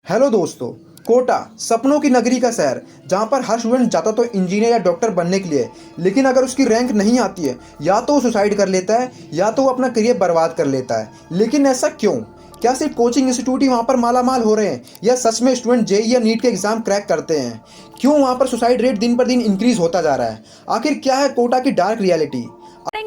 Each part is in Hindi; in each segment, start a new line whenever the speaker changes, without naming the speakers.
हेलो दोस्तों। कोटा सपनों की नगरी का शहर, जहाँ पर हर स्टूडेंट जाता तो इंजीनियर या डॉक्टर बनने के लिए, लेकिन अगर उसकी रैंक नहीं आती है या तो वो सुसाइड कर लेता है या तो वो अपना करियर बर्बाद कर लेता है। लेकिन ऐसा क्यों? क्या सिर्फ कोचिंग इंस्टीट्यूट ही वहाँ पर मालामाल हो रहे हैं या सच में स्टूडेंट जेईई या नीट के एग्जाम क्रैक करते हैं? क्यों वहाँ पर सुसाइड रेट दिन पर दिन इंक्रीज होता जा रहा है? आखिर क्या है कोटा की डार्क रियलिटी?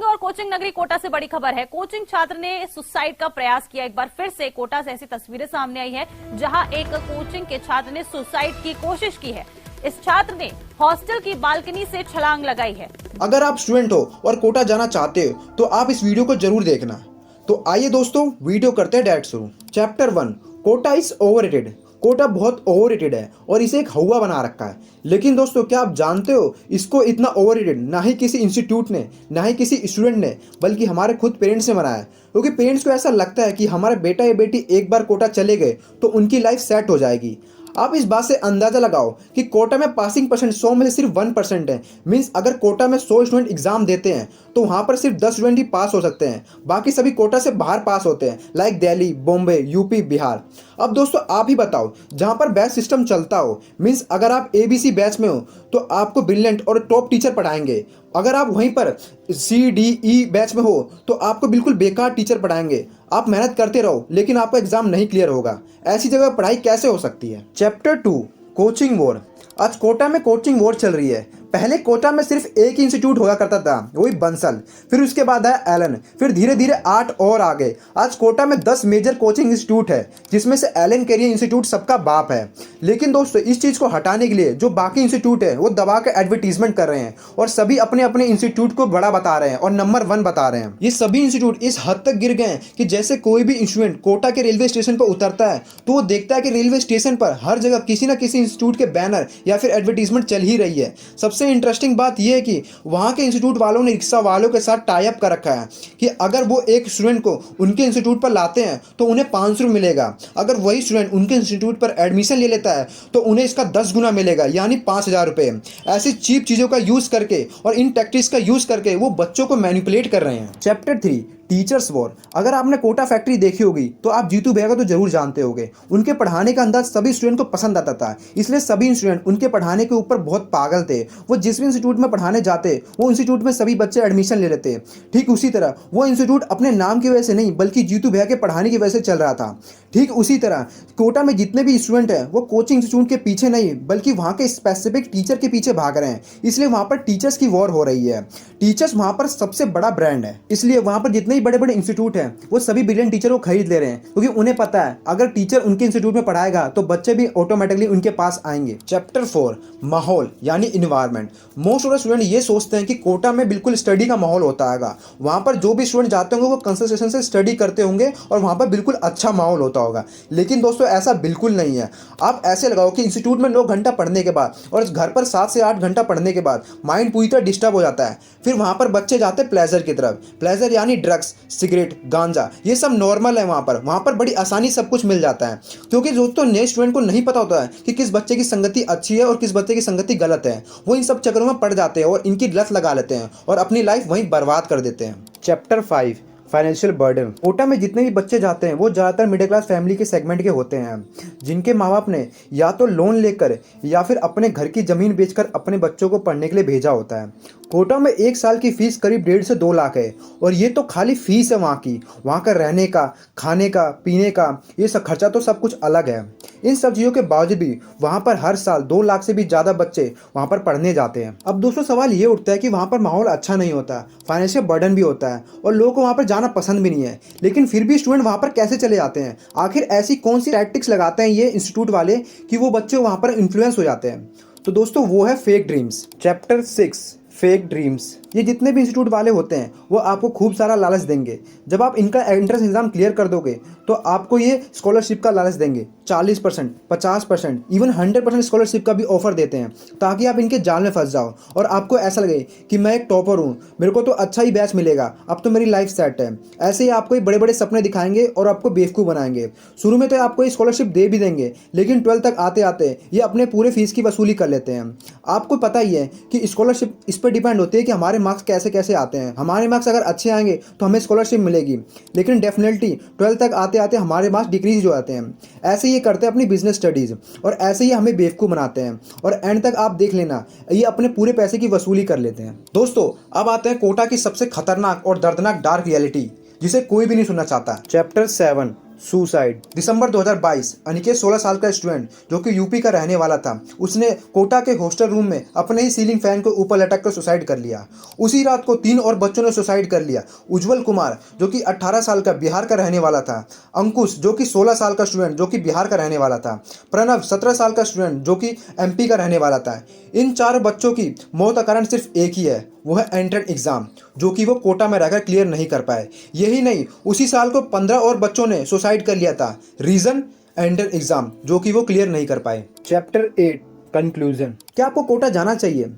और कोचिंग नगरी कोटा से बड़ी खबर है। कोचिंग छात्र ने सुसाइड का प्रयास किया। एक बार फिर से कोटा से ऐसी तस्वीरें सामने आई है जहां एक कोचिंग के छात्र ने सुसाइड की कोशिश की है। इस छात्र ने हॉस्टल की बालकनी से छलांग लगाई है।
अगर आप स्टूडेंट हो और कोटा जाना चाहते हो तो आप इस वीडियो को जरूर देखना। तो आइए दोस्तों, वीडियो करते हैं डायरेक्ट शुरू। Chapter 1, Kota is overrated. Kota बहुत ओवररेटेड है और इसे एक हवा बना रखा है। लेकिन दोस्तों, क्या आप जानते हो इसको इतना ओवररेटेड ना ही किसी इंस्टीट्यूट ने, ना ही किसी स्टूडेंट ने, बल्कि हमारे खुद पेरेंट्स ने बनाया है। क्योंकि पेरेंट्स को ऐसा लगता है कि हमारा बेटा या बेटी एक बार कोटा चले गए तो उनकी लाइफ सेट हो जाएगी। आप इस बात से अंदाजा लगाओ कि कोटा में पासिंग परसेंट 100 में से सिर्फ 1% है। मीन्स अगर कोटा में 100 स्टूडेंट एग्जाम देते हैं तो वहां पर सिर्फ 10 स्टूडेंट ही पास हो सकते हैं, बाकी सभी कोटा से बाहर पास होते हैं, लाइक दिल्ली, बॉम्बे, यूपी, बिहार। अब दोस्तों आप ही बताओ, जहां पर बैच सिस्टम चलता हो, मीन्स अगर आप एबीसी बैच में हो तो आपको ब्रिलियंट और टॉप टीचर पढ़ाएंगे। अगर आप वहीं पर CDE बैच में हो तो आपको बिल्कुल बेकार टीचर पढ़ाएंगे। आप मेहनत करते रहो लेकिन आपका एग्जाम नहीं क्लियर होगा। ऐसी जगह पढ़ाई कैसे हो सकती है? Chapter 2, coaching war. आज कोटा में कोचिंग वॉर चल रही है। पहले कोटा में सिर्फ एक ही इंस्टीट्यूट हुआ करता था, वही बंसल। फिर उसके बाद आया एलन, फिर धीरे धीरे 8 और आ गए। आज कोटा में 10 मेजर कोचिंग इंस्टीट्यूट है, जिसमें से एलन कैरियर इंस्टीट्यूट सबका बाप है। लेकिन दोस्तों, इस चीज़ को हटाने के लिए जो बाकी इंस्टीट्यूट है वो दबा के एडवर्टीजमेंट कर रहे हैं और सभी अपने अपने इंस्टीट्यूट को बड़ा बता रहे हैं और नंबर 1 बता रहे हैं। ये सभी इंस्टीट्यूट इस हद तक गिर गए हैं कि जैसे कोई भी स्टूडेंट कोटा के रेलवे स्टेशन पर उतरता है तो वो देखता है कि रेलवे स्टेशन पर हर जगह किसी न किसी इंस्टीट्यूट के बैनर या फिर एडवर्टीजमेंट चल ही रही है। सबसे इंटरेस्टिंग बात यह है कि वहाँ के इंस्टीट्यूट वालों ने रिक्शा वालों के साथ टाई अप कर रखा है कि अगर वो एक स्टूडेंट को उनके इंस्टीट्यूट पर लाते हैं तो उन्हें 500 मिलेगा। अगर वही स्टूडेंट उनके इंस्टीट्यूट पर एडमिशन ले लेता है तो उन्हें इसका 10 गुना मिलेगा, यानी 5,000 रुपये। ऐसी चीप चीज़ों का यूज़ करके और इन टैक्टिक्स का यूज़ करके वो बच्चों को मैनिपुलेट कर रहे हैं। Chapter 3, teachers war. अगर आपने कोटा फैक्ट्री देखी होगी तो आप जीतू भैया को तो जरूर जानते होंगे। उनके पढ़ाने का अंदाज सभी स्टूडेंट को पसंद आता था, इसलिए सभी स्टूडेंट उनके पढ़ाने के ऊपर बहुत पागल थे। वो जिस भी इंस्टीट्यूट में पढ़ाने जाते वो इंस्टीट्यूट में सभी बच्चे एडमिशन ले लेते। ठीक उसी तरह वो इंस्टीट्यूट अपने नाम की वजह से नहीं बल्कि जीतू भैया के पढ़ाने की वजह से चल रहा था। ठीक उसी तरह कोटा में जितने भी स्टूडेंट हैं वो कोचिंग इंस्टीट्यूट के पीछे नहीं बल्कि वहाँ के स्पेसिफिक टीचर के पीछे भाग रहे हैं, इसलिए वहाँ पर टीचर्स की वॉर हो रही है। टीचर्स वहाँ पर सबसे बड़ा ब्रांड है, इसलिए वहाँ पर जितने भी बड़े बड़े इंस्टीट्यूट हैं वो सभी ब्रिलियंट टीचर को खरीद ले रहे हैं, क्योंकि उन्हें पता है अगर टीचर उनके इंस्टीट्यूट में पढ़ाएगा तो बच्चे भी ऑटोमेटिकली उनके पास आएंगे। चैप्टर 4, माहौल यानी environment. Most of the student ये सोचते हैं कि कोटा में बिल्कुल स्टडी का माहौल होता है, वहाँ पर जो भी स्टूडेंट जाते होंगे वो कंसंट्रेशन से स्टडी करते होंगे और वहाँ पर बिल्कुल अच्छा माहौल होता होगा। लेकिन दोस्तों ऐसा बिल्कुल नहीं है। आप ऐसे लगाओ कि इंस्टीट्यूट में 9 घंटा पढ़ने के बाद और घर पर 7 से 8 घंटा पढ़ने के बाद माइंड पूरी तरह डिस्टर्ब हो जाता है। फिर वहाँ पर बच्चे जाते हैं प्लेजर की तरफ। प्लेजर यानी ड्रग्स, सिगरेट, गांजा, ये सब नॉर्मल है। वहाँ पर बड़ी आसानी सब कुछ मिल जाता है, क्योंकि दोस्तों नए स्टूडेंट को नहीं पता होता है कि किस बच्चे की संगति अच्छी है और किस बच्चे की संगति गलत है। वो इन सब चक्करों में पड़ जाते हैं और इनकी लत लगा लेते हैं और अपनी लाइफ वहीं बर्बाद कर देते हैं। Chapter 5, financial burden. कोटा में जितने भी बच्चे जाते हैं वो ज़्यादातर मिडिल क्लास फैमिली के सेगमेंट के होते हैं, जिनके माँ बाप ने या तो लोन लेकर या फिर अपने घर की ज़मीन बेचकर अपने बच्चों को पढ़ने के लिए भेजा होता है। कोटा में 1 साल की फ़ीस करीब 1.5 से 2 लाख है और ये तो खाली फ़ीस है वहाँ की। वहाँ का रहने का, खाने का, पीने का, ये सब खर्चा तो सब कुछ अलग है। इन सब चीज़ों के बावजूद भी वहाँ पर हर साल 2 लाख से भी ज़्यादा बच्चे वहाँ पर पढ़ने जाते हैं। अब दोस्तों सवाल ये उठता है कि वहाँ पर माहौल अच्छा नहीं होता, फाइनेंशियल बर्डन भी होता है और लोगों को वहाँ पर जाना पसंद भी नहीं है, लेकिन फिर भी स्टूडेंट वहाँ पर कैसे चले जाते हैं? आखिर ऐसी कौन सी टैक्टिक्स लगाते हैं ये इंस्टीट्यूट वाले कि वो बच्चे वहाँ पर इन्फ्लुएंस हो जाते हैं? तो दोस्तों वो है fake dreams. Chapter 6, fake dreams. ये जितने भी इंस्टीट्यूट वाले होते हैं वो आपको खूब सारा लालच देंगे। जब आप इनका एंट्रेंस एग्जाम क्लियर कर दोगे तो आपको ये स्कॉलरशिप का लालच देंगे। 40%, 50%, इवन 100% स्कॉलरशिप का भी ऑफर देते हैं ताकि आप इनके जाल में फंस जाओ और आपको ऐसा लगे कि मैं एक टॉपर हूँ, मेरे को तो अच्छा ही बैच मिलेगा, अब तो मेरी लाइफ सेट है। ऐसे ही आपको बड़े बड़े सपने दिखाएंगे और आपको बेवकूफ़ बनाएंगे। शुरू में तो आपको ये स्कॉलरशिप दे भी देंगे, लेकिन 12 तक आते आते ये अपने पूरे फीस की वसूली कर लेते हैं। आपको पता ही है कि स्कॉलरशिप इस पर डिपेंड होती है कि हमारे मार्क्स कैसे कैसे आते हैं। हमारे मार्क्स अगर अच्छे आएंगे तो हमें स्कॉलरशिप मिलेगी, लेकिन डेफिनेटली 12 तक आते आते हमारे मार्क्स डिक्रीज हो जाते हैं। ऐसे ये करते हैं अपनी बिजनेस स्टडीज़, और ऐसे ही हमें बेवकूफ़ बनाते हैं, और एंड तक आप देख लेना ये अपने पूरे पैसे की वसूली कर लेते हैं। दोस्तों अब आते हैं कोटा की सबसे खतरनाक और दर्दनाक डार्क रियलिटी, जिसे कोई भी नहीं सुनना चाहता। Chapter 7 suicide. दिसंबर 2022 अनिकेत 16 साल का स्टूडेंट जो कि यूपी का रहने वाला था, उसने कोटा के हॉस्टल रूम में अपने ही सीलिंग फैन को ऊपर लटक कर सुसाइड कर लिया। उसी रात को 3 और बच्चों ने सुसाइड कर लिया। उज्जवल कुमार जो कि 18 साल का बिहार का रहने वाला था, अंकुश जो कि 16 साल का स्टूडेंट जो कि बिहार का रहने वाला था, प्रणव 17 साल का स्टूडेंट जो कि एमपी का रहने वाला था। इन 4 बच्चों की मौत का कारण सिर्फ एक ही है, वो है एंट्रेंस एग्जाम, जो कि वो कोटा में रहकर क्लियर नहीं कर पाए। यही नहीं, उसी साल को 15 और बच्चों ने सुसाइड कर लिया था। रीजन एंट्रेंस एग्जाम, जो कि वो क्लियर नहीं कर पाए। Chapter 8 conclusion. क्या आपको कोटा जाना चाहिए?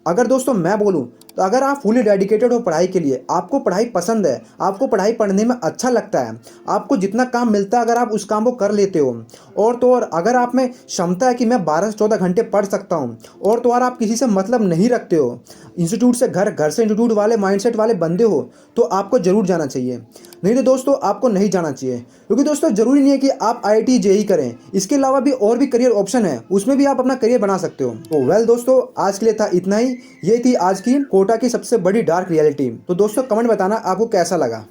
अगर दोस्तों मैं बोलूं तो अगर आप फुली डेडिकेटेड हो पढ़ाई के लिए, आपको पढ़ाई पसंद है, आपको पढ़ाई पढ़ने में अच्छा लगता है, आपको जितना काम मिलता है अगर आप उस काम को कर लेते हो, और तो और अगर आप में क्षमता है कि मैं 12 से 14 घंटे पढ़ सकता हूं, और तो और आप किसी से मतलब नहीं रखते हो, इंस्टीट्यूट से घर, घर से इंस्टीट्यूट वाले माइंडसेट वाले बंदे हो, तो आपको ज़रूर जाना चाहिए। नहीं तो दोस्तों आपको नहीं जाना चाहिए, क्योंकि दोस्तों ज़रूरी नहीं है कि आप IIT JEE करें, इसके अलावा भी और भी करियर ऑप्शन है, उसमें भी आप अपना करियर बना सकते हो। तो वेल दोस्तों आज के लिए था इतना ही। ये थी आज की कोटा की सबसे बड़ी डार्क रियलिटी। तो दोस्तों कमेंट बताना आपको कैसा लगा।